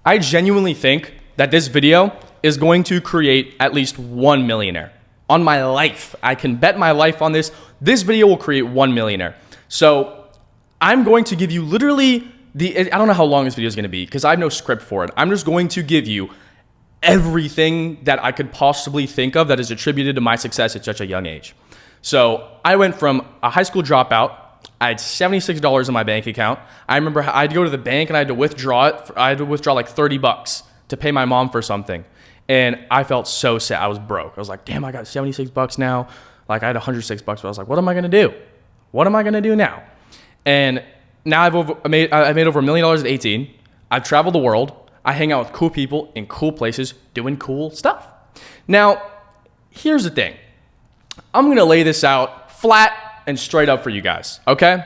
I genuinely think that this video is going to create at least one millionaire. On my life, I can bet my life on this. This video will create one millionaire. So I'm going to give you literally I don't know how long this video is going to be because I have no script for it. I'm just going to give you everything that I could possibly think of that is attributed to my success at such a young age. So I went from a high school dropout. I had $76 in my bank account. I remember I had to go to the bank and I had to withdraw it. I had to withdraw like $30 to pay my mom for something. And I felt so sad. I was broke. I was like, damn, I got $76 now. Like I had $106, but I was like, what am I going to do? What am I going to do now? And now I made over $1 million at 18. I've traveled the world. I hang out with cool people in cool places doing cool stuff. Now, here's the thing. I'm going to lay this out flat and straight up for you guys, okay?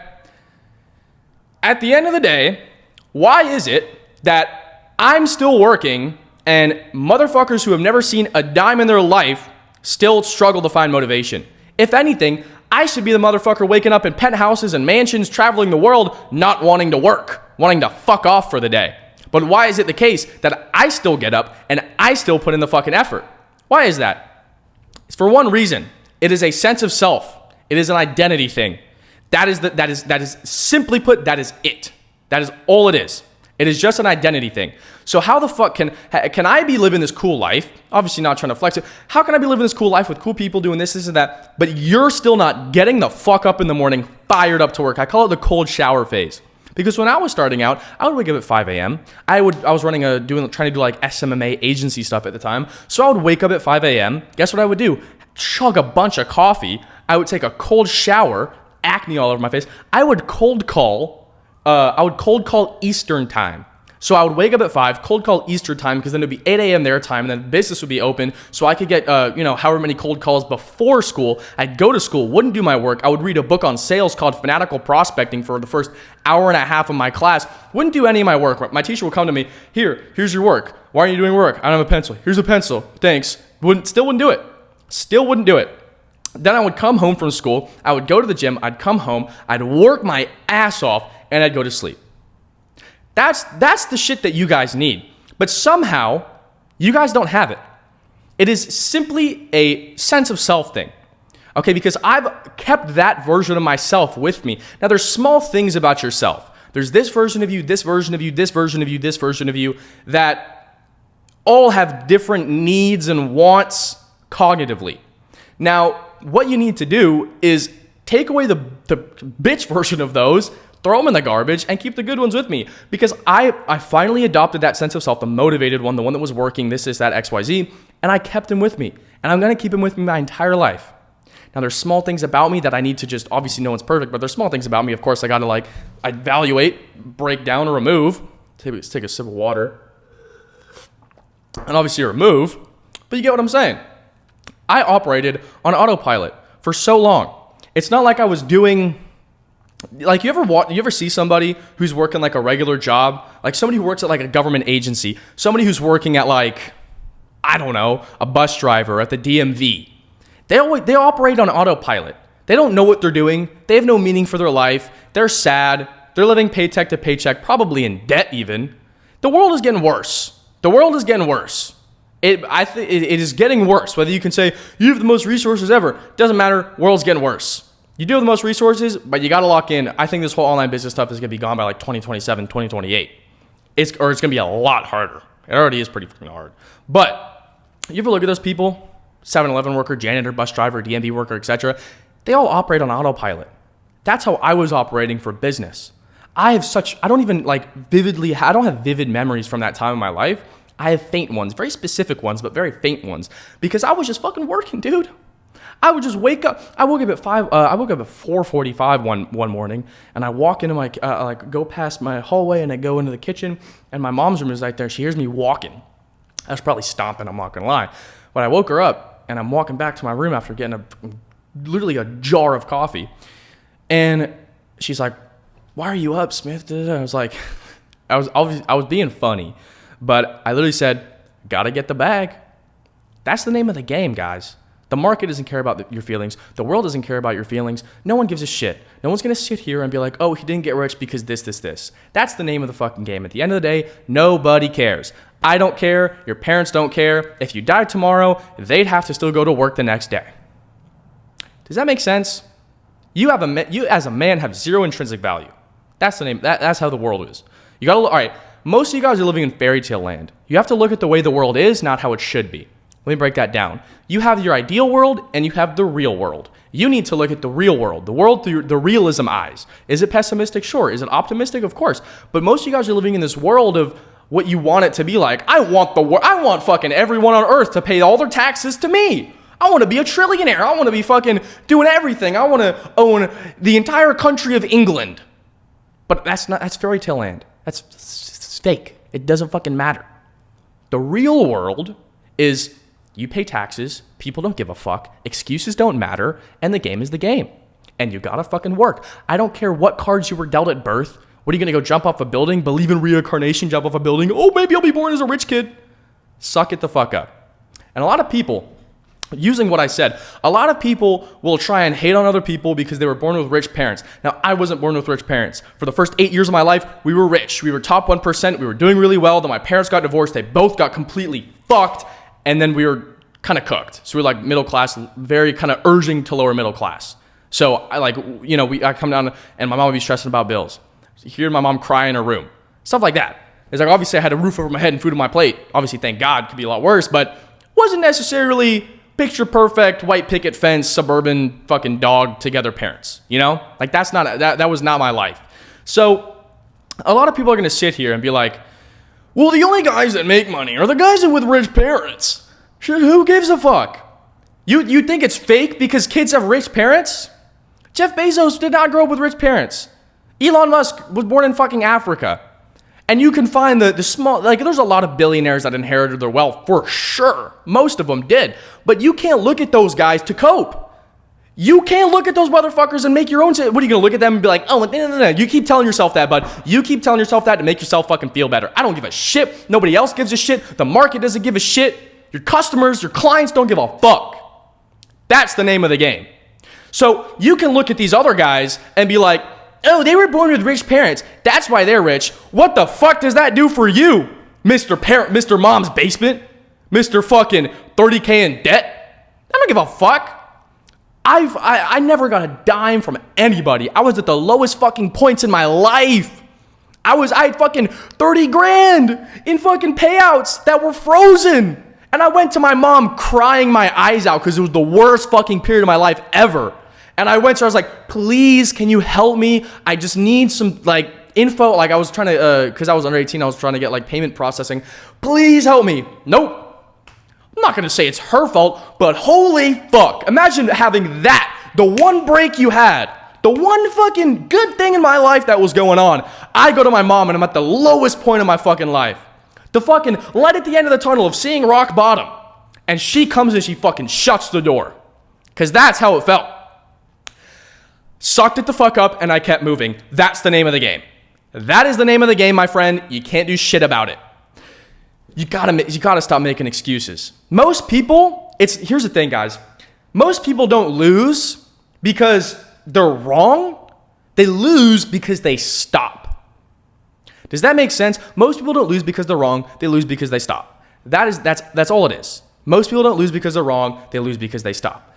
At the end of the day, why is it that I'm still working and motherfuckers who have never seen a dime in their life still struggle to find motivation? If anything, I should be the motherfucker waking up in penthouses and mansions, traveling the world, not wanting to work, wanting to fuck off for the day. But why is it the case that I still get up and I still put in the fucking effort? Why is that? It's for one reason. It is a sense of self. It is an identity thing. That is simply put, that is it. That is all it is. It is just an identity thing. So how the fuck can I be living this cool life? Obviously not trying to flex it. How can I be living this cool life with cool people doing this and that, but you're still not getting the fuck up in the morning, fired up to work? I call it the cold shower phase. Because when I was starting out, I would wake up at 5 a.m. I was trying to do like SMMA agency stuff at the time. So I would wake up at 5 a.m. Guess what I would do? Chug a bunch of coffee. I would take a cold shower, acne all over my face. I would cold call Eastern time. So I would wake up at 5, cold call Eastern time, because then it'd be 8 a.m. their time, and then business would be open, so I could get, however many cold calls before school. I'd go to school, wouldn't do my work. I would read a book on sales called Fanatical Prospecting for the first hour and a half of my class. Wouldn't do any of my work. My teacher would come to me, here's your work. Why aren't you doing work? I don't have a pencil. Here's a pencil. Thanks. Still wouldn't do it. Still wouldn't do it. Then I would come home from school. I would go to the gym. I'd come home. I'd work my ass off, and I'd go to sleep. That's the shit that you guys need. But somehow, you guys don't have it. It is simply a sense of self thing. Okay, because I've kept that version of myself with me. Now, there's small things about yourself. There's this version of you, this version of you, this version of you, this version of you, that all have different needs and wants cognitively. Now, what you need to do is take away the bitch version of those, throw them in the garbage, and keep the good ones with me. Because I finally adopted that sense of self, the motivated one, the one that was working, this, that, XYZ, and I kept him with me. And I'm going to keep him with me my entire life. Now, there's small things about me that I need to just, obviously no one's perfect, but there's small things about me, of course, I got to evaluate, break down, or remove. Let's take a sip of water. And obviously remove, but you get what I'm saying. I operated on autopilot for so long. It's not like I was doing... Like, you ever see somebody who's working like a regular job? Like somebody who works at like a government agency, somebody who's working at like, I don't know, a bus driver at the DMV. They operate on autopilot. They don't know what they're doing. They have no meaning for their life. They're sad. They're living paycheck to paycheck, probably in debt even. The world is getting worse. The world is getting worse. It is getting worse. Whether you can say, you have the most resources ever, doesn't matter, world's getting worse. You do have the most resources, but you got to lock in. I think this whole online business stuff is going to be gone by like 2027, 2028. It's going to be a lot harder. It already is pretty freaking hard. But you ever look at those people, 7-Eleven worker, janitor, bus driver, DMV worker, etc. They all operate on autopilot. That's how I was operating for business. I don't have vivid memories from that time in my life. I have faint ones, very specific ones, but very faint ones, because I was just fucking working, dude. I would just wake up. I woke up at 4:45 one morning, and I walk into my go past my hallway, and I go into the kitchen, and my mom's room is right there. She hears me walking. I was probably stomping. I'm not gonna lie, but I woke her up, and I'm walking back to my room after getting literally a jar of coffee, and she's like, "Why are you up, Smith?" I was like, I was being funny, but I literally said, "Gotta get the bag." That's the name of the game, guys. The market doesn't care about your feelings. The world doesn't care about your feelings. No one gives a shit. No one's going to sit here and be like, oh, he didn't get rich because this. That's the name of the fucking game. At the end of the day, nobody cares. I don't care. Your parents don't care. If you died tomorrow, they'd have to still go to work the next day. Does that make sense? You as a man have zero intrinsic value. That's the name. That's how the world is. You got to all right. Most of you guys are living in fairy tale land. You have to look at the way the world is, not how it should be. Let me break that down. You have your ideal world and you have the real world. You need to look at the real world, the world through the realism eyes. Is it pessimistic? Sure. Is it optimistic? Of course. But most of you guys are living in this world of what you want it to be like. I want fucking everyone on earth to pay all their taxes to me. I want to be a trillionaire. I want to be fucking doing everything. I want to own the entire country of England. But that's fairy tale land. That's fake. It doesn't fucking matter. The real world is you pay taxes, people don't give a fuck, excuses don't matter, and the game is the game. And you gotta fucking work. I don't care what cards you were dealt at birth. What are you gonna go jump off a building, believe in reincarnation, jump off a building? Oh, maybe I'll be born as a rich kid. Suck it the fuck up. And a lot of people, using what I said, a lot of people will try and hate on other people because they were born with rich parents. Now, I wasn't born with rich parents. For the first 8 years of my life, we were rich. We were top 1%. We were doing really well. Then my parents got divorced. They both got completely fucked. And then we were kind of cooked. So we were like middle class, very kind of urging to lower middle class. So I come down and my mom would be stressing about bills. So hear my mom cry in her room. Stuff like that. It's like, obviously I had a roof over my head and food on my plate. Obviously, thank God, could be a lot worse, but wasn't necessarily picture perfect, white picket fence, suburban fucking dog together parents. You know? Like that was not my life. So a lot of people are going to sit here and be like, well, the only guys that make money are the guys that with rich parents. Who gives a fuck? You think it's fake because kids have rich parents? Jeff Bezos did not grow up with rich parents. Elon Musk was born in fucking Africa. And you can find the small, like there's a lot of billionaires that inherited their wealth for sure. Most of them did. But you can't look at those guys to cope. You can't look at those motherfuckers and make your own. What are you going to look at them and be like, oh, no. You keep telling yourself that, bud. You keep telling yourself that to make yourself fucking feel better. I don't give a shit. Nobody else gives a shit. The market doesn't give a shit. Your customers, your clients don't give a fuck. That's the name of the game. So you can look at these other guys and be like, oh, they were born with rich parents. That's why they're rich. What the fuck does that do for you, Mr. Mom's basement? Mr. fucking 30K in debt? I don't give a fuck. I never got a dime from anybody. I was at the lowest fucking points in my life. I had fucking 30 grand in fucking payouts that were frozen. And I went to my mom crying my eyes out because it was the worst fucking period of my life ever. And I went to her, I was like, please, can you help me? I just need some like info. Like I was trying to, cause I was under 18, I was trying to get like payment processing. Please help me. Nope. I'm not going to say it's her fault, but holy fuck. Imagine having that, the one break you had, the one fucking good thing in my life that was going on. I go to my mom and I'm at the lowest point of my fucking life. The fucking light at the end of the tunnel of seeing rock bottom. And she comes and she fucking shuts the door. Because that's how it felt. Sucked it the fuck up and I kept moving. That's the name of the game. That is the name of the game, my friend. You can't do shit about it. You gotta stop making excuses. Most people, here's the thing, guys. Most people don't lose because they're wrong. They lose because they stop. Does that make sense? Most people don't lose because they're wrong. They lose because they stop. That's all it is. Most people don't lose because they're wrong. They lose because they stop.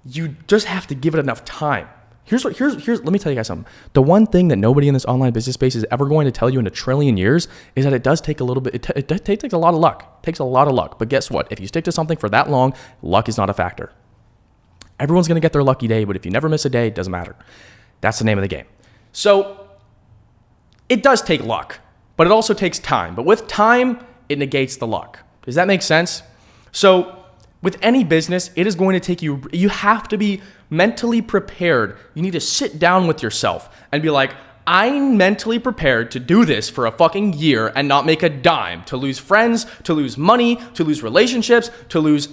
You just have to give it enough time. Here's let me tell you guys something. The one thing that nobody in this online business space is ever going to tell you in a trillion years is that it does take a little bit, it takes a lot of luck. It takes a lot of luck. But guess what? If you stick to something for that long, luck is not a factor. Everyone's going to get their lucky day, but if you never miss a day, it doesn't matter. That's the name of the game. So it does take luck, but it also takes time. But with time, it negates the luck. Does that make sense? So with any business, it is going to take you have to be mentally prepared. You need to sit down with yourself and be like, I'm mentally prepared to do this for a fucking year and not make a dime, to lose friends, to lose money, to lose relationships, to lose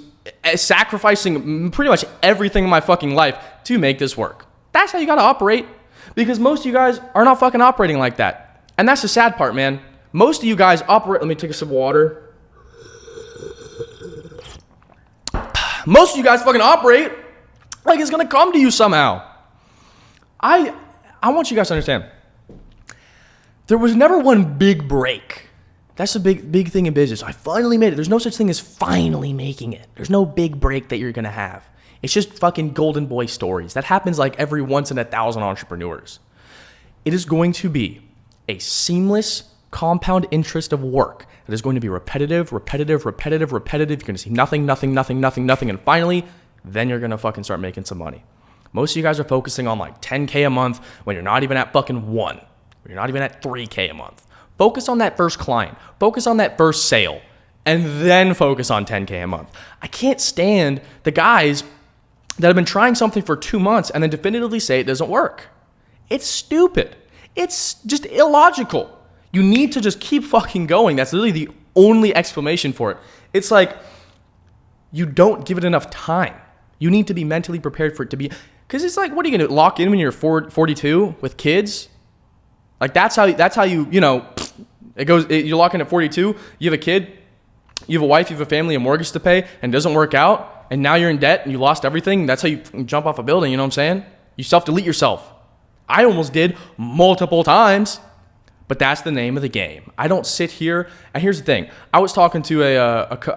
sacrificing pretty much everything in my fucking life to make this work. That's how you got to operate, because most of you guys are not fucking operating like that. And that's the sad part, man. Most of you guys operate, let me take a sip of water. Most of you guys fucking operate like it's gonna come to you somehow. I want you guys to understand. There was never one big break. That's a big thing in business. I finally made it. There's no such thing as finally making it. There's no big break that you're gonna have. It's just fucking golden boy stories. That happens like every once in 1,000 entrepreneurs. It is going to be a seamless compound interest of work that is going to be repetitive. You're going to see nothing. And finally, then you're going to fucking start making some money. Most of you guys are focusing on like 10K a month when you're not even at fucking 1. You're not even at 3K a month. Focus on that first client. Focus on that first sale. And then focus on 10K a month. I can't stand the guys that have been trying something for 2 months and then definitively say it doesn't work. It's stupid. It's just illogical. You need to just keep fucking going. That's literally the only explanation for it. It's like you don't give it enough time. You need to be mentally prepared for it to be, because it's like, what are you going to lock in when you're 42 with kids? Like that's how you know, it goes, you lock in at 42, you have a kid, you have a wife, you have a family, a mortgage to pay, and it doesn't work out, and now you're in debt and you lost everything. That's how you jump off a building, you know what I'm saying? You self-delete yourself. I almost did multiple times, but that's the name of the game. I don't sit here, and here's the thing. I was talking to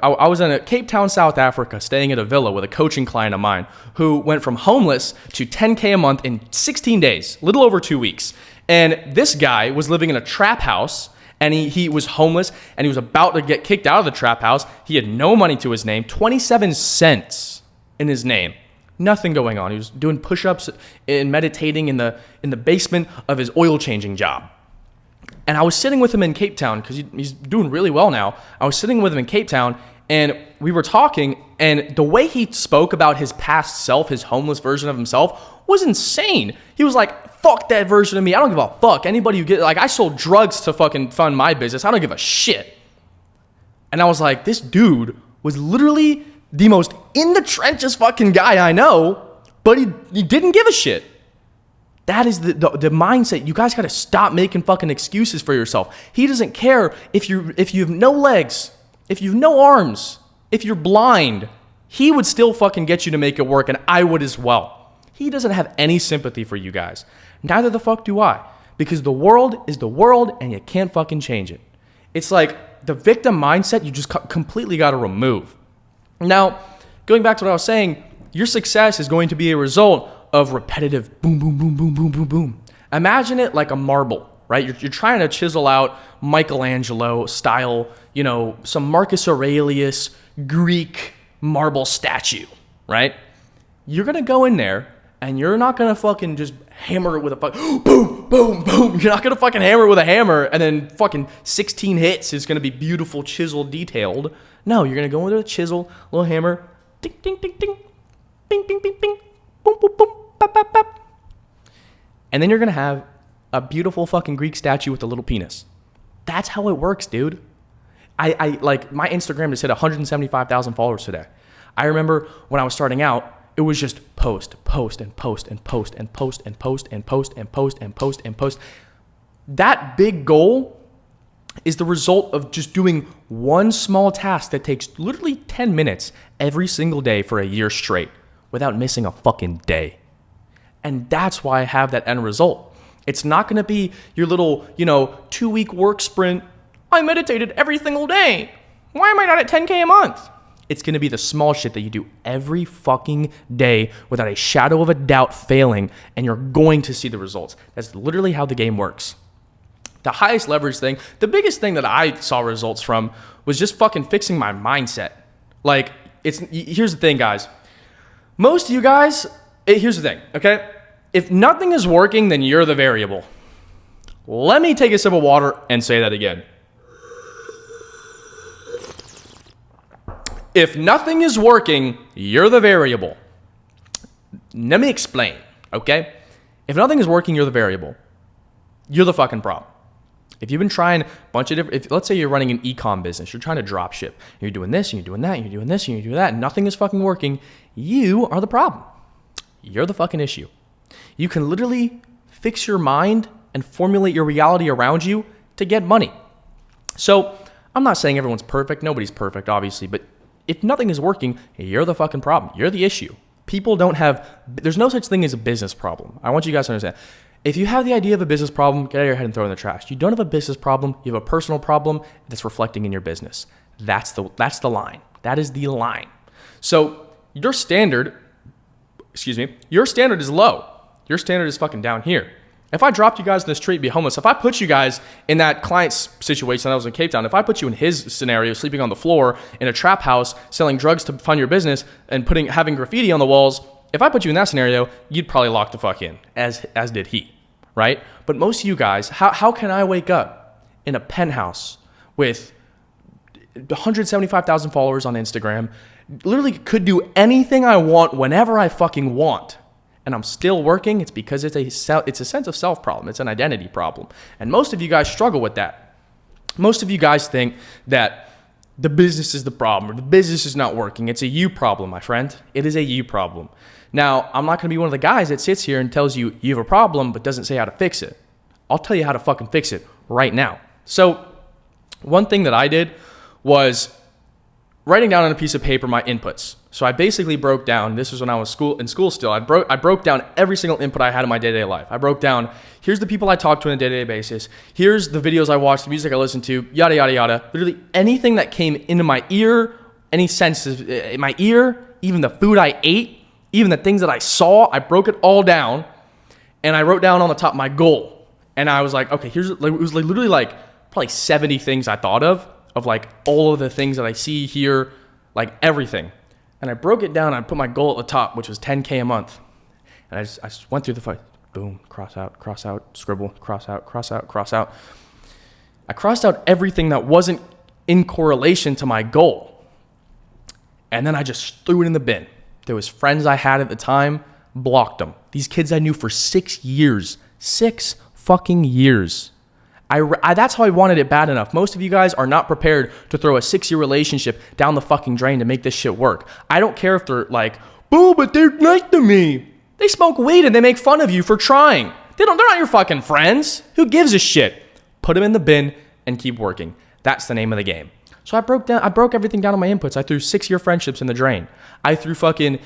I was in Cape Town, South Africa, staying at a villa with a coaching client of mine who went from homeless to 10K a month in 16 days, little over 2 weeks. And this guy was living in a trap house, and he was homeless, and he was about to get kicked out of the trap house. He had no money to his name, 27 cents in his name. Nothing going on. He was doing push-ups and meditating in the basement of his oil changing job. And I was sitting with him in Cape Town because he's doing really well now. I was sitting with him in Cape Town, and we were talking, and the way he spoke about his past self, his homeless version of himself, was insane. He was like, fuck that version of me. I don't give a fuck. Anybody who like, I sold drugs to fucking fund my business. I don't give a shit. And I was like, this dude was literally the most in the trenches fucking guy I know, but he didn't give a shit. That is the mindset. You guys got to stop making fucking excuses for yourself. He doesn't care if you have no legs, if you have no arms, if you're blind. He would still fucking get you to make it work, and I would as well. He doesn't have any sympathy for you guys. Neither the fuck do I, because the world is the world, and you can't fucking change it. It's like the victim mindset you just completely got to remove. Now, going back to what I was saying, your success is going to be a result of repetitive boom, boom, boom, boom, boom, boom, boom. Imagine it like a marble, right? You're trying to chisel out Michelangelo style, some Marcus Aurelius Greek marble statue, right? You're going to go in there and you're not going to fucking just hammer it with a fucking boom, boom, boom. You're not going to fucking hammer it with a hammer and then fucking 16 hits is going to be beautiful, chiseled, detailed. No, you're going to go into a chisel, little hammer, ding, ding, ding, ding, bing, bing, bing, bing, boom, boom, boom, bap, bap, bap. And then you're going to have a beautiful fucking Greek statue with a little penis. That's how it works, dude. I like, my Instagram just hit 175,000 followers today. I remember when I was starting out, it was just post. That big goal is the result of just doing one small task that takes literally 10 minutes every single day for a year straight without missing a fucking day. And that's why I have that end result. It's not going to be your little, 2-week work sprint. I meditated every single day. Why am I not at 10K a month? It's going to be the small shit that you do every fucking day without a shadow of a doubt failing, and you're going to see the results. That's literally how the game works. The highest leverage thing, the biggest thing that I saw results from was just fucking fixing my mindset. Like, here's the thing, guys. Most of you guys, here's the thing, okay? If nothing is working, then you're the variable. Let me take a sip of water and say that again. If nothing is working, you're the variable. Let me explain, okay? If nothing is working, you're the variable. You're the fucking problem. If you've been trying a bunch of different, let's say you're running an e-com business, you're trying to drop ship, you're doing this, and you're doing that, and you're doing this, and you're doing that, and nothing is fucking working, you are the problem. You're the fucking issue. You can literally fix your mind and formulate your reality around you to get money. So I'm not saying everyone's perfect. Nobody's perfect, obviously, but If nothing is working, you're the fucking problem. You're the issue. People don't have, there's no such thing as a business problem. I want you guys to understand. If you have the idea of a business problem, get out of your head and throw it in the trash. You don't have a business problem. You have a personal problem that's reflecting in your business. That's the line. That is the line. So your standard is low. Your standard is fucking down here. If I dropped you guys in the street, be homeless, if I put you guys in that client's situation that was in Cape Town, if I put you in his scenario, sleeping on the floor in a trap house, selling drugs to fund your business and having graffiti on the walls, if I put you in that scenario, you'd probably lock the fuck in, as did he, right? But most of you guys, how can I wake up in a penthouse with 175,000 followers on Instagram, literally could do anything I want whenever I fucking want, and I'm still working? It's because it's a sense of self problem. It's an identity problem. And most of you guys struggle with that. Most of you guys think that the business is the problem, or the business is not working. It's a you problem, my friend. It is a you problem. Now, I'm not going to be one of the guys that sits here and tells you you have a problem but doesn't say how to fix it. I'll tell you how to fucking fix it right now. So one thing that I did was writing down on a piece of paper my inputs. So I basically broke down, this was when I was in school still, I broke down every single input I had in my day-to-day life. I broke down, here's the people I talk to on a day-to-day basis, here's the videos I watch, the music I listen to, yada, yada, yada. Literally anything that came into my ear, any senses in my ear, even the food I ate, even the things that I saw, I broke it all down, and I wrote down on the top my goal. And I was like, okay, it was literally like probably 70 things I thought of like all of the things that I see here, like everything. And I broke it down, and I put my goal at the top, which was 10K a month. And I just went through the fight. Boom, cross out, scribble, cross out, cross out, cross out. I crossed out everything that wasn't in correlation to my goal. And then I just threw it in the bin. There was friends I had at the time, blocked them. These kids I knew for 6 years. 6 fucking years. That's how I wanted it bad enough. Most of you guys are not prepared to throw a 6-year relationship down the fucking drain to make this shit work. I don't care if they're like, boo, but they're nice to me. They smoke weed and they make fun of you for trying. They're not your fucking friends. Who gives a shit? Put them in the bin and keep working. That's the name of the game. So I broke everything down on my inputs. I threw 6-year friendships in the drain. I threw fucking,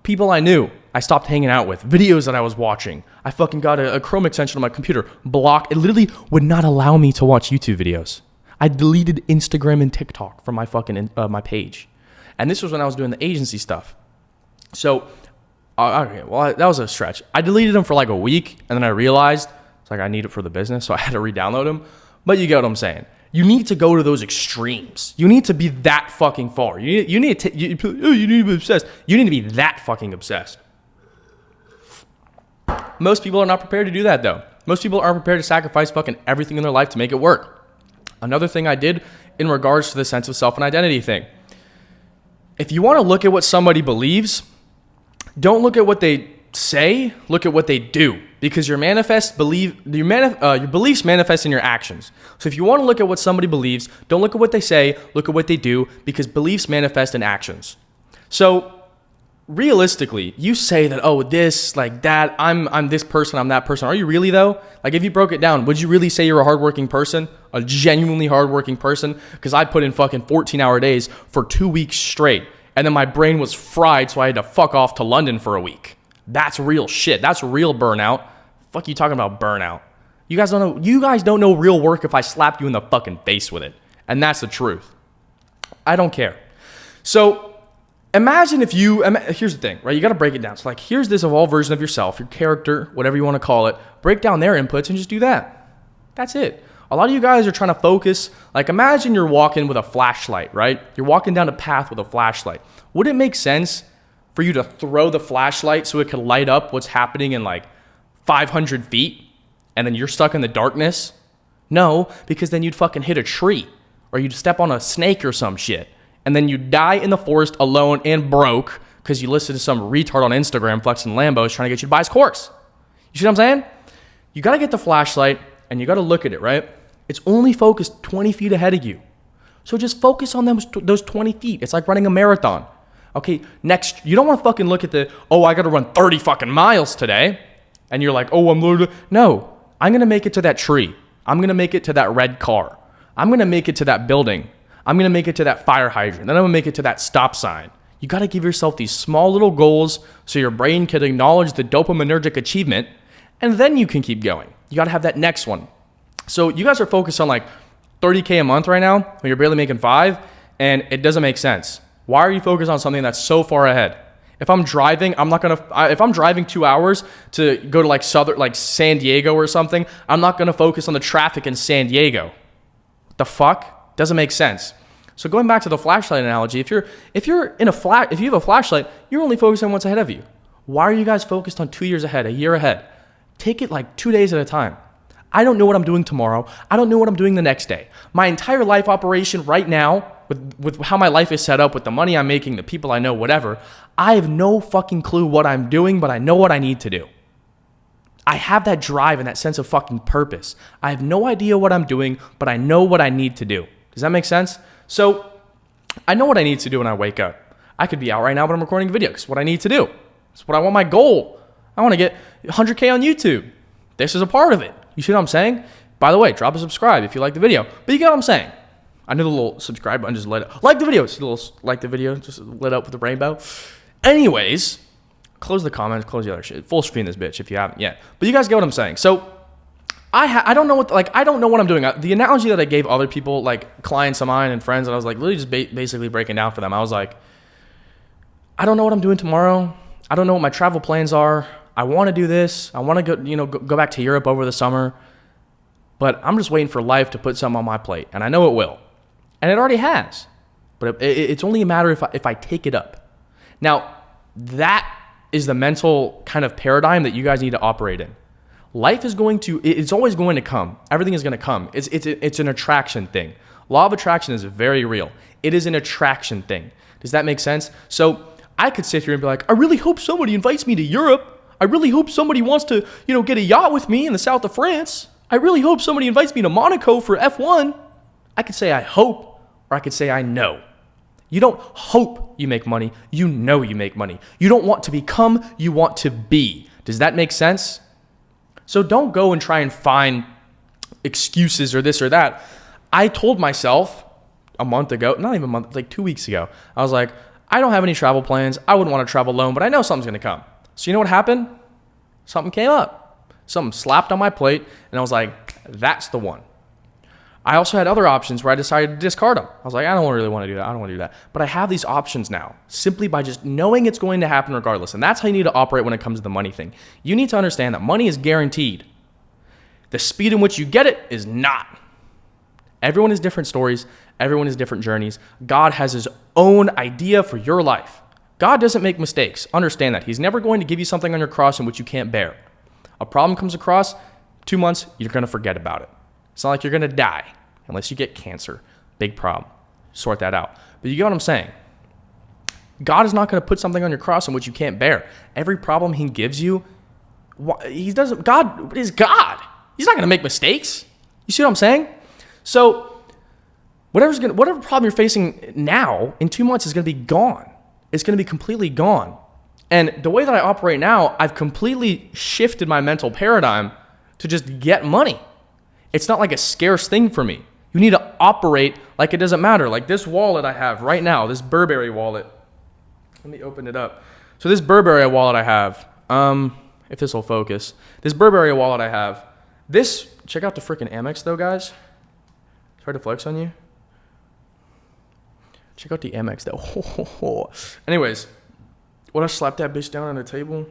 people I knew I stopped hanging out with, videos that I was watching. I fucking got a Chrome extension on my computer, blocked. It literally would not allow me to watch YouTube videos. I deleted Instagram and TikTok from my fucking my page. And this was when I was doing the agency stuff. So, okay, well, that was a stretch. I deleted them for like a week, and then I realized it's like I need it for the business, so I had to re-download them. But you get what I'm saying. You need to go to those extremes. You need to be that fucking far. You need to be obsessed. You need to be that fucking obsessed. Most people are not prepared to do that, though. Most people aren't prepared to sacrifice fucking everything in their life to make it work. Another thing I did in regards to the sense of self and identity thing. If you want to look at what somebody believes, don't look at what they say, look at what they do. Because your beliefs manifest in your actions. So if you want to look at what somebody believes, don't look at what they say, look at what they do, because beliefs manifest in actions. So realistically, you say that, oh, this, like that, I'm this person, I'm that person. Are you really though? Like if you broke it down, would you really say you're a hardworking person? A genuinely hardworking person? Because I put in fucking 14-hour days for 2 weeks straight. And then my brain was fried, so I had to fuck off to London for a week. That's real shit. That's real burnout. Fuck you talking about burnout? You guys don't know real work if I slapped you in the fucking face with it. And that's the truth. I don't care. So imagine if here's the thing, right? You got to break it down. So like, here's this evolved version of yourself, your character, whatever you want to call it. Break down their inputs and just do that. That's it. A lot of you guys are trying to focus. Like imagine you're walking with a flashlight, right? You're walking down a path with a flashlight. Would it make sense for you to throw the flashlight so it could light up what's happening in like 500 feet and then you're stuck in the darkness? No, because then you'd fucking hit a tree or you'd step on a snake or some shit and then you'd die in the forest alone and broke because you listened to some retard on Instagram flexing Lambos trying to get you to buy his course. You see what I'm saying? You got to get the flashlight and you got to look at it, right? It's only focused 20 feet ahead of you. So just focus on those 20 feet. It's like running a marathon. Okay, next, you don't want to fucking look at I got to run 30 fucking miles today. And you're like, no, I'm going to make it to that tree. I'm going to make it to that red car. I'm going to make it to that building. I'm going to make it to that fire hydrant. Then I'm going to make it to that stop sign. You got to give yourself these small little goals so your brain can acknowledge the dopaminergic achievement, and then you can keep going. You got to have that next one. So you guys are focused on like $30K a month right now when you're barely making 5, and it doesn't make sense. Why are you focused on something that's so far ahead? If I'm driving, if I'm driving 2 hours to go to like San Diego or something, I'm not going to focus on the traffic in San Diego. What the fuck? Doesn't make sense. So going back to the flashlight analogy, if you have a flashlight, you're only focused on what's ahead of you. Why are you guys focused on 2 years ahead, a year ahead? Take it like 2 days at a time. I don't know what I'm doing tomorrow. I don't know what I'm doing the next day. My entire life operation right now, with how my life is set up, with the money I'm making, the people I know, whatever, I have no fucking clue what I'm doing, but I know what I need to do. I have that drive and that sense of fucking purpose. I have no idea what I'm doing, but I know what I need to do. Does that make sense? So I know what I need to do when I wake up. I could be out right now, but I'm recording a video. It's what I need to do. It's what I want my goal. I want to get 100K on YouTube. This is a part of it. You see what I'm saying? By the way, drop a subscribe if you like the video. But you get what I'm saying. I know the little subscribe button just lit up. Like the video. See the little like the video just lit up with the rainbow. Anyways, close the comments, close the other shit. Full screen this bitch if you haven't yet. But you guys get what I'm saying. So I don't know what I'm doing. The analogy that I gave other people, like clients of mine and friends, and I was like literally just basically breaking down for them. I was like, I don't know what I'm doing tomorrow. I don't know what my travel plans are. I want to do this. I want to go back to Europe over the summer, but I'm just waiting for life to put something on my plate, and I know it will, and it already has. But it's only a matter if I take it up. Now, that is the mental kind of paradigm that you guys need to operate in. Life is it's always going to come. Everything is going to come. It's an attraction thing. Law of attraction is very real. It is an attraction thing. Does that make sense? So I could sit here and be like, I really hope somebody invites me to Europe. I really hope somebody wants to, get a yacht with me in the south of France. I really hope somebody invites me to Monaco for F1. I could say I hope, or I could say I know. You don't hope you make money. You know you make money. You don't want to become, you want to be. Does that make sense? So don't go and try and find excuses or this or that. I told myself a month ago, not even a month, like 2 weeks ago, I was like, I don't have any travel plans. I wouldn't want to travel alone, but I know something's going to come. So you know what happened? Something came up. Something slapped on my plate, and I was like, that's the one. I also had other options where I decided to discard them. I was like, I don't really want to do that. I don't want to do that. But I have these options now simply by just knowing it's going to happen regardless. And that's how you need to operate when it comes to the money thing. You need to understand that money is guaranteed. The speed in which you get it is not. Everyone has different stories. Everyone has different journeys. God has his own idea for your life. God doesn't make mistakes. Understand that. He's never going to give you something on your cross in which you can't bear. A problem comes across, 2 months, you're going to forget about it. It's not like you're going to die unless you get cancer. Big problem. Sort that out. But you get what I'm saying. God is not going to put something on your cross in which you can't bear. Every problem he gives you, God is God. He's not going to make mistakes. You see what I'm saying? So whatever problem you're facing now, in 2 months is going to be gone. It's going to be completely gone. And the way that I operate now, I've completely shifted my mental paradigm to just get money. It's not like a scarce thing for me. You need to operate like it doesn't matter. Like this wallet I have right now, this Burberry wallet. Let me open it up. So this Burberry wallet I have, if this will focus, this Burberry wallet I have, check out the freaking Amex though, guys. Sorry to flex on you. Check out the Amex though. Anyways, when I slapped that bitch down on the table.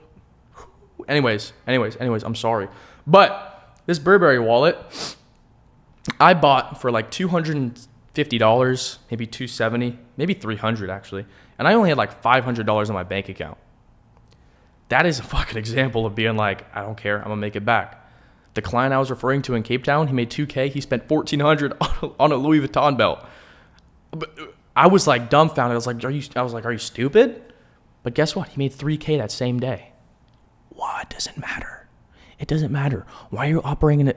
Anyways, I'm sorry. But this Burberry wallet, I bought for like $250, maybe $270, maybe $300 actually. And I only had like $500 in my bank account. That is a fucking example of being like, I don't care, I'm gonna make it back. The client I was referring to in Cape Town, he made $2K, he spent $1,400 on a Louis Vuitton belt. But I was like dumbfounded. I was like, are you stupid? But guess what? He made $3K that same day. What? Doesn't matter. It doesn't matter. Why are you operating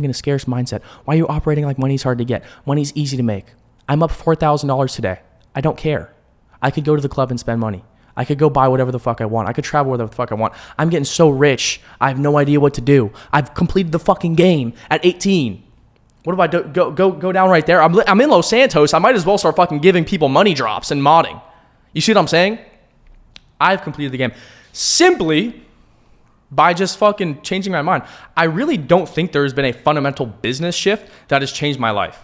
in a scarce mindset? Why are you operating like money's hard to get? Money's easy to make. I'm up $4,000 today. I don't care. I could go to the club and spend money. I could go buy whatever the fuck I want. I could travel wherever the fuck I want. I'm getting so rich, I have no idea what to do. I've completed the fucking game at 18. What if I go down right there? I'm in Los Santos. I might as well start fucking giving people money drops and modding. You see what I'm saying? I've completed the game simply by just fucking changing my mind. I really don't think there has been a fundamental business shift that has changed my life.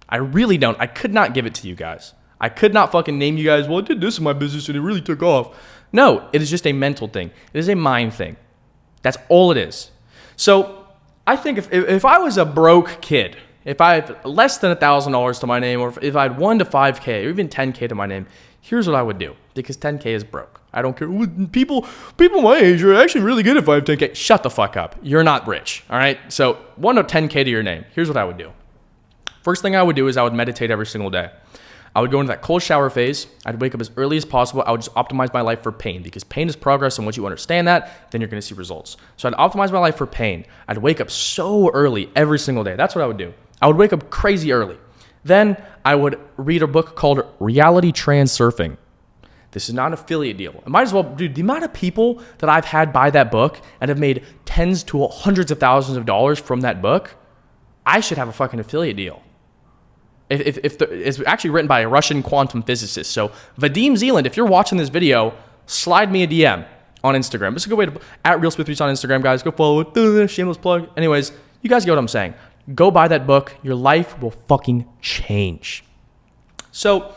I really don't. I could not give it to you guys. I could not fucking name you guys, well, I did this in my business and it really took off. No, it is just a mental thing. It is a mind thing. That's all it is. So I think if I was a broke kid, if I had less than $1,000 to my name, or if I had 1 to 5K or even 10K to my name, here's what I would do, because 10K is broke. I don't care. People my age are actually really good if I have 10K. Shut the fuck up. You're not rich, all right? So 1 to 10K to your name. Here's what I would do. First thing I would do is I would meditate every single day. I would go into that cold shower phase. I'd wake up as early as possible. I would just optimize my life for pain, because pain is progress, and once you understand that, then you're going to see results. So I'd optimize my life for pain. I'd wake up so early every single day. That's what I would do. I would wake up crazy early. Then I would read a book called Reality Transurfing. This is not an affiliate deal. I might as well, dude, the amount of people that I've had buy that book and have made tens to hundreds of thousands of dollars from that book, I should have a fucking affiliate deal. It's actually written by a Russian quantum physicist. So Vadim Zealand, if you're watching this video, slide me a DM on Instagram. This is a good way to, at RealSmith3 on Instagram, guys. Go follow it. Shameless plug. Anyways, you guys get what I'm saying. Go buy that book. Your life will fucking change. So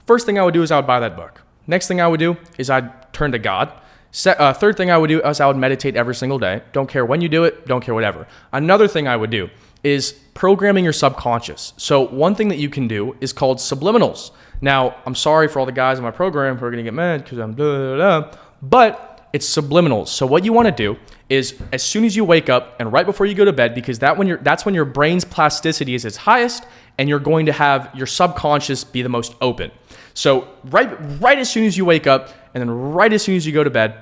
first thing I would do is I would buy that book. Next thing I would do is I'd turn to God. Third thing I would do is I would meditate every single day. Don't care when you do it. Don't care whatever. Another thing I would do is programming your subconscious. So one thing that you can do is called subliminals. Now, I'm sorry for all the guys in my program who are going to get mad because I'm but it's subliminals. So what you want to do is as soon as you wake up and right before you go to bed, because that's when your brain's plasticity is its highest, and you're going to have your subconscious be the most open. So right as soon as you wake up and then right as soon as you go to bed,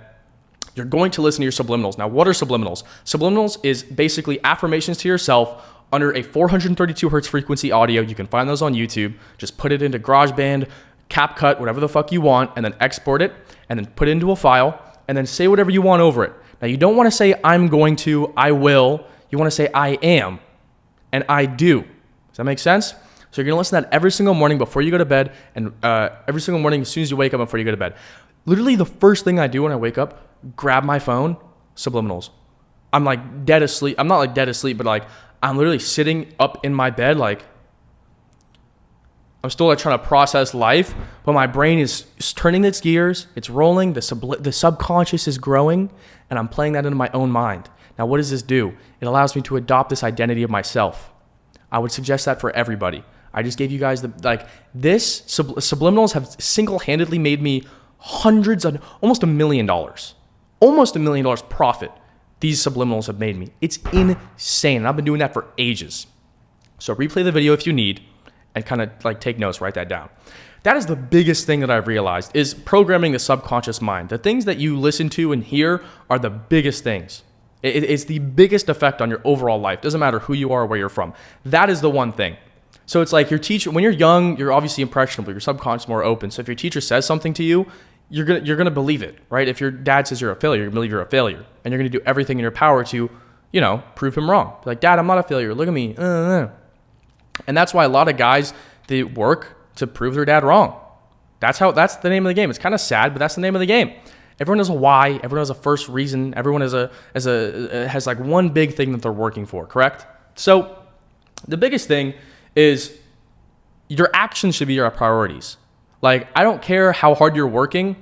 you're going to listen to your subliminals. Now, what are subliminals? Subliminals is basically affirmations to yourself under a 432 hertz frequency audio. You can find those on YouTube. Just put it into GarageBand, CapCut, whatever the fuck you want, and then export it, and then put it into a file, and then say whatever you want over it. Now, you don't want to say, I'm going to, I will. You want to say, I am, and I do. Does that make sense? So you're going to listen to that every single morning before you go to bed, and every single morning as soon as you wake up before you go to bed. Literally the first thing I do when I wake up, grab my phone, subliminals. I'm like dead asleep. I'm not like dead asleep, but like I'm literally sitting up in my bed, like I'm still like trying to process life, but my brain is turning its gears. It's rolling. The subconscious is growing, and I'm playing that into my own mind. Now, what does this do? It allows me to adopt this identity of myself. I would suggest that for everybody. I just gave you guys this subliminals have single-handedly made me almost $1 million. Almost $1 million profit these subliminals have made me. It's insane. And I've been doing that for ages. So replay the video if you need and kind of like take notes, write that down. That is the biggest thing that I've realized is programming the subconscious mind. The things that you listen to and hear are the biggest things. It's the biggest effect on your overall life. Doesn't matter who you are or where you're from. That is the one thing. So it's like your teacher, when you're young, you're obviously impressionable. Your subconscious is more open. So if your teacher says something to you, you're gonna believe it, right? If your dad says you're a failure, you're gonna believe you're a failure, and you're gonna do everything in your power to, prove him wrong. Be like, Dad, I'm not a failure. Look at me. And that's why a lot of guys, they work to prove their dad wrong. That's the name of the game. It's kind of sad, but that's the name of the game. Everyone has a why. Everyone has a first reason. Everyone has like one big thing that they're working for. Correct? So the biggest thing is your actions should be your priorities. Like, I don't care how hard you're working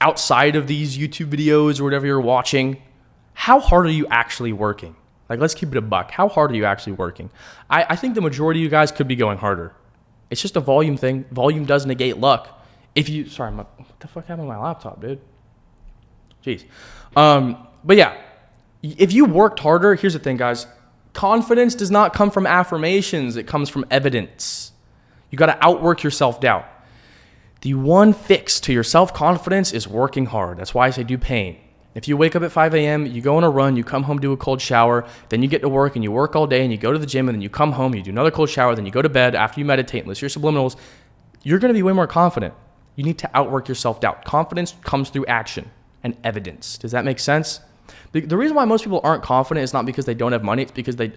outside of these YouTube videos or whatever you're watching. How hard are you actually working? Like, let's keep it a buck. How hard are you actually working? I think the majority of you guys could be going harder. It's just a volume thing. Volume does negate luck. What the fuck happened to my laptop, dude? Jeez. But yeah, if you worked harder, here's the thing, guys. Confidence does not come from affirmations. It comes from evidence. You got to outwork your self-doubt. The one fix to your self-confidence is working hard. That's why I say do pain. If you wake up at 5 a.m., you go on a run, you come home, do a cold shower, then you get to work and you work all day and you go to the gym and then you come home, you do another cold shower, then you go to bed after you meditate and list your subliminals, you're going to be way more confident. You need to outwork your self-doubt. Confidence comes through action and evidence. Does that make sense? The reason why most people aren't confident is not because they don't have money. It's because they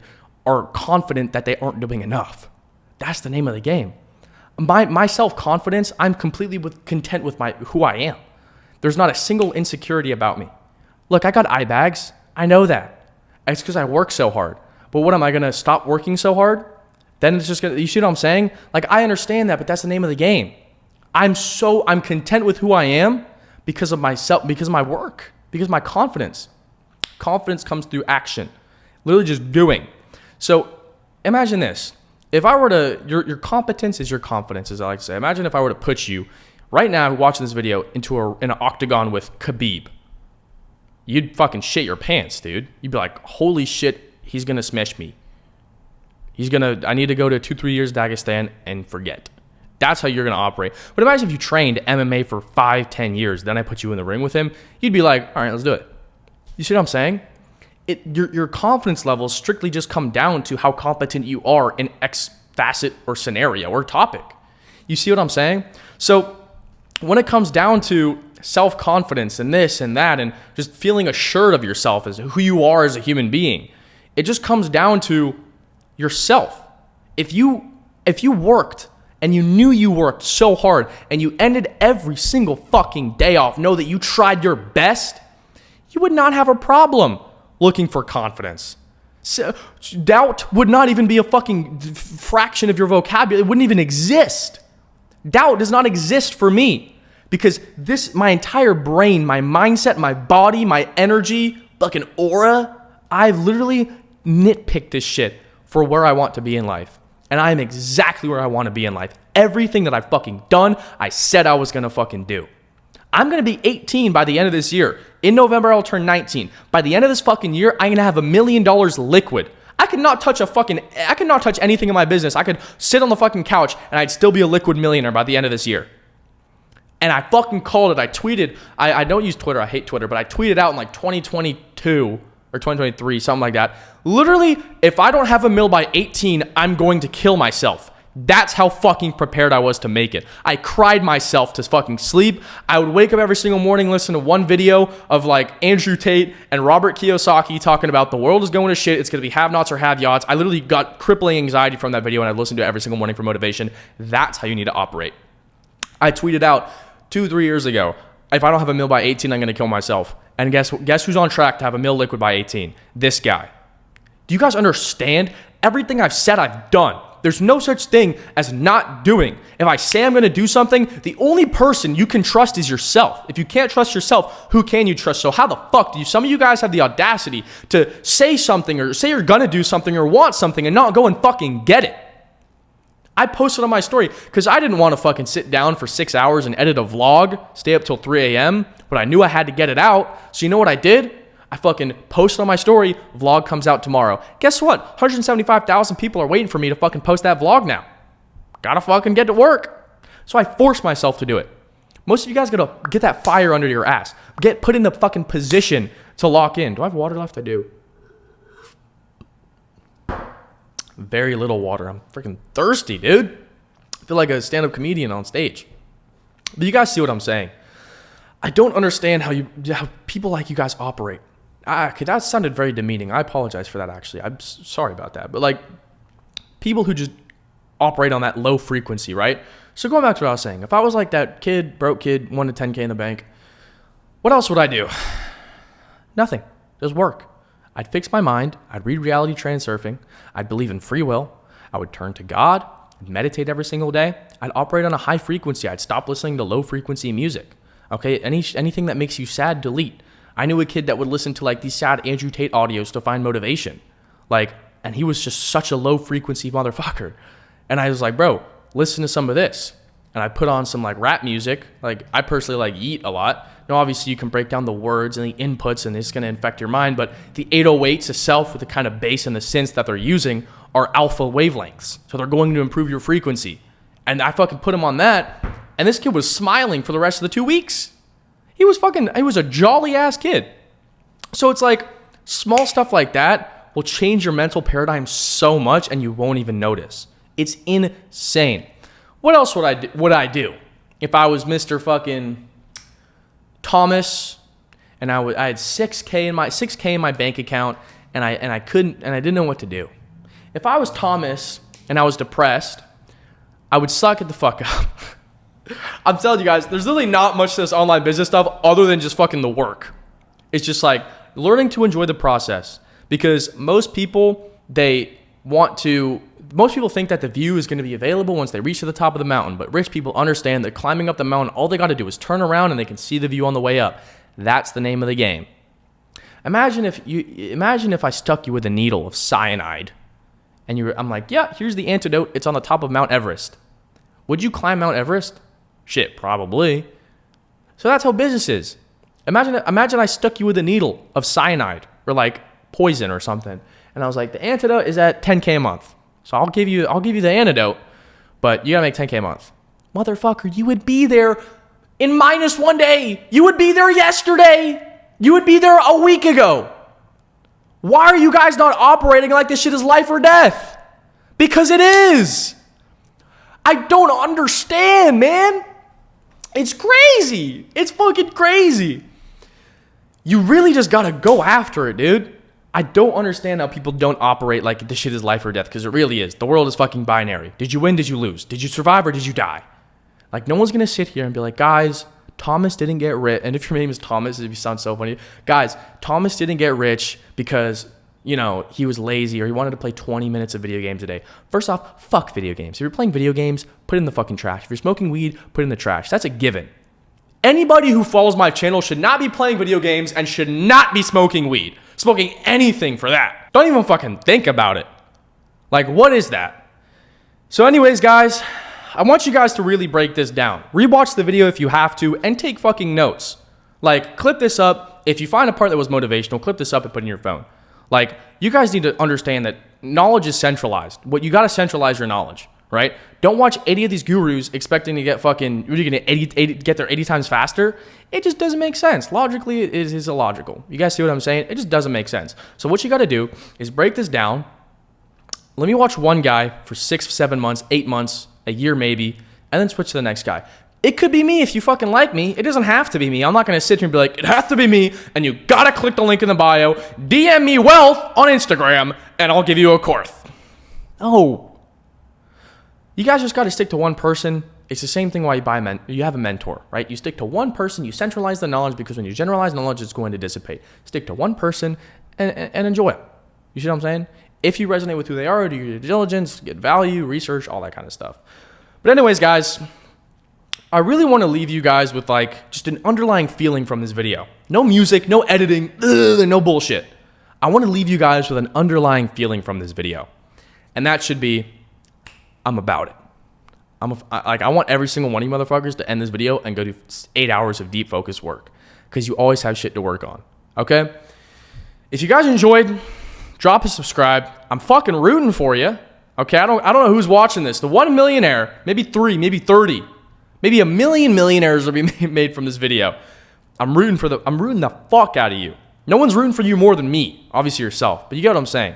are confident that they aren't doing enough. That's the name of the game. My self-confidence, I'm completely content with who I am. There's not a single insecurity about me. Look, I got eye bags. I know that. It's because I work so hard. But what, am I going to stop working so hard? Then it's just going to, you see what I'm saying? Like, I understand that, but that's the name of the game. I'm content with who I am because of myself, because of my work, because of my confidence. Confidence comes through action. Literally just doing. So imagine this. If I were to, your competence is your confidence, as I like to say. Imagine if I were to put you right now watching this video in an octagon with Khabib. You'd fucking shit your pants, dude. You'd be like, holy shit, he's going to smash me. I need to go to 2-3 years Dagestan and forget. That's how you're going to operate. But imagine if you trained MMA for 5-10 years, then I put you in the ring with him. You'd be like, all right, let's do it. You see what I'm saying? Your confidence levels strictly just come down to how competent you are in X facet or scenario or topic. You see what I'm saying? So when it comes down to self-confidence and this and that and just feeling assured of yourself as who you are as a human being, it just comes down to yourself. If you worked and you knew you worked so hard and you ended every single fucking day off, know that you tried your best, you would not have a problem looking for confidence. So, doubt would not even be a fucking fraction of your vocabulary. It wouldn't even exist. Doubt does not exist for me because my entire brain, my mindset, my body, my energy, fucking aura, I've literally nitpicked this shit for where I want to be in life. And I am exactly where I want to be in life. Everything that I've fucking done, I said I was going to fucking do. I'm going to be 18 by the end of this year. In November, I'll turn 19. By the end of this fucking year, I'm going to have $1 million liquid. I could not touch anything in my business. I could sit on the fucking couch and I'd still be a liquid millionaire by the end of this year. And I fucking called it. I tweeted. I don't use Twitter. I hate Twitter. But I tweeted out in like 2022 or 2023, something like that. Literally, if I don't have $1 million by 18, I'm going to kill myself. That's how fucking prepared I was to make it. I cried myself to fucking sleep. I would wake up every single morning, listen to one video of like Andrew Tate and Robert Kiyosaki talking about the world is going to shit. It's going to be have-nots or have-yachts. I literally got crippling anxiety from that video and I'd listen to it every single morning for motivation. That's how you need to operate. I tweeted out 2-3 years ago, if I don't have $1 million by 18, I'm going to kill myself. And guess who's on track to have $1 million liquid by 18? This guy. Do you guys understand? Everything I've said, I've done. There's no such thing as not doing. If I say I'm going to do something, the only person you can trust is yourself. If you can't trust yourself, who can you trust? So how the fuck do some of you guys have the audacity to say something or say you're going to do something or want something and not go and fucking get it? I posted on my story because I didn't want to fucking sit down for 6 hours and edit a vlog, stay up till 3 a.m., but I knew I had to get it out. So you know what I did? I fucking posted on my story, vlog comes out tomorrow. Guess what? 175,000 people are waiting for me to fucking post that vlog now. Gotta fucking get to work. So I forced myself to do it. Most of you guys gotta get that fire under your ass. Get put in the fucking position to lock in. Do I have water left? I do. Very little water. I'm freaking thirsty, dude. I feel like a stand-up comedian on stage. But you guys see what I'm saying. I don't understand how people like you guys operate. Okay, that sounded very demeaning. I apologize for that, actually. I'm sorry about that. But like, people who just operate on that low frequency, right? So going back to what I was saying, if I was like that kid, broke kid, 1 to 10K in the bank, what else would I do? Nothing. Just work. I'd fix my mind. I'd read reality transurfing. I'd believe in free will. I would turn to God. I'd meditate every single day. I'd operate on a high frequency. I'd stop listening to low frequency music. Okay, anything that makes you sad, delete. I knew a kid that would listen to like these sad Andrew Tate audios to find motivation. Like, and he was just such a low frequency motherfucker. And I was like, bro, listen to some of this. And I put on some like rap music. Like, I personally like Yeet a lot. Now, obviously you can break down the words and the inputs and it's going to infect your mind, but the 808s itself with the kind of bass and the synths that they're using are alpha wavelengths. So they're going to improve your frequency. And I fucking put him on that. And this kid was smiling for the rest of the 2 weeks. He was a jolly ass kid. So it's like small stuff like that will change your mental paradigm so much and you won't even notice. It's insane. What else would I do if I was Mr. fucking Thomas and I had 6K in my bank account and I didn't know what to do. If I was Thomas and I was depressed, I would suck it the fuck up. I'm telling you guys, there's literally not much to this online business stuff other than just fucking the work. It's just like learning to enjoy the process, because most people think that the view is going to be available once they reach to the top of the mountain. But rich people understand that climbing up the mountain, all they got to do is turn around and they can see the view on the way up. That's the name of the game. Imagine if I stuck you with a needle of cyanide and I'm like, yeah, here's the antidote. It's on the top of Mount Everest. Would you climb Mount Everest? Shit, probably. So that's how business is. Imagine I stuck you with a needle of cyanide or like poison or something. And I was like, the antidote is at $10K a month. So I'll give you the antidote, but you gotta make $10K a month. Motherfucker, you would be there in -1 day. You would be there yesterday. You would be there a week ago. Why are you guys not operating like this shit is life or death? Because it is. I don't understand, man. It's crazy. It's fucking crazy. You really just gotta go after it, dude. I don't understand how people don't operate like this shit is life or death, because it really is. The world is fucking binary. Did you win? Did you lose? Did you survive or did you die? Like, no one's gonna sit here and be like, guys, Thomas didn't get rich. And if your name is Thomas, it sounds so funny. Guys, Thomas didn't get rich because, he was lazy or he wanted to play 20 minutes of video games a day. First off, fuck video games. If you're playing video games, put it in the fucking trash. If you're smoking weed, put it in the trash. That's a given. Anybody who follows my channel should not be playing video games and should not be smoking weed. Smoking anything for that. Don't even fucking think about it. Like, what is that? So anyways, guys, I want you guys to really break this down. Rewatch the video if you have to and take fucking notes. Like, clip this up. If you find a part that was motivational, clip this up and put it in your phone. Like, you guys need to understand that knowledge is centralized. You got to centralize your knowledge, right? Don't watch 80 of these gurus expecting to get fucking, you're going to get there 80 times faster. It just doesn't make sense. Logically, it is illogical. You guys see what I'm saying? It just doesn't make sense. So what you got to do is break this down. Let me watch one guy for 6, 7 months, 8 months, a year maybe, and then switch to the next guy. It could be me if you fucking like me. It doesn't have to be me. I'm not going to sit here and be like, it has to be me, and you got to click the link in the bio, DM me wealth on Instagram, and I'll give you a course. Oh. You guys just got to stick to one person. It's the same thing why you have a mentor, right? You stick to one person, you centralize the knowledge, because when you generalize knowledge, it's going to dissipate. Stick to one person and enjoy it. You see what I'm saying? If you resonate with who they are, do your due diligence, get value, research, all that kind of stuff. But anyways, guys, I really want to leave you guys with like just an underlying feeling from this video. No music, no editing, no bullshit. I want to leave you guys with an underlying feeling from this video. And that should be, I'm about it. I want every single one of you motherfuckers to end this video and go do 8 hours of deep focus work, because you always have shit to work on. Okay? If you guys enjoyed, drop a subscribe. I'm fucking rooting for you. Okay? I don't know who's watching this. The 1 millionaire, maybe 3, maybe 30, maybe 1 million millionaires will be made from this video. I'm rooting the fuck out of you. No one's rooting for you more than me. Obviously yourself, but you get what I'm saying.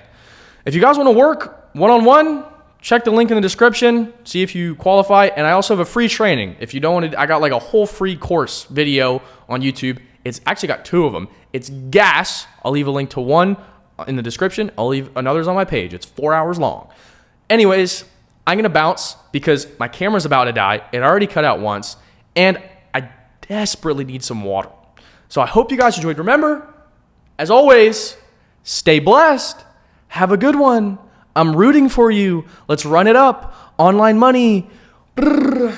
If you guys want to work one-on-one, check the link in the description, see if you qualify. And I also have a free training. If you don't want to, I got like a whole free course video on YouTube. It's actually got 2 of them. It's gas. I'll leave a link to one in the description. I'll leave another's on my page. It's 4 hours long. Anyways, I'm going to bounce because my camera's about to die. It already cut out once, and I desperately need some water. So I hope you guys enjoyed. Remember, as always, stay blessed. Have a good one. I'm rooting for you. Let's run it up. Online money. Brrr.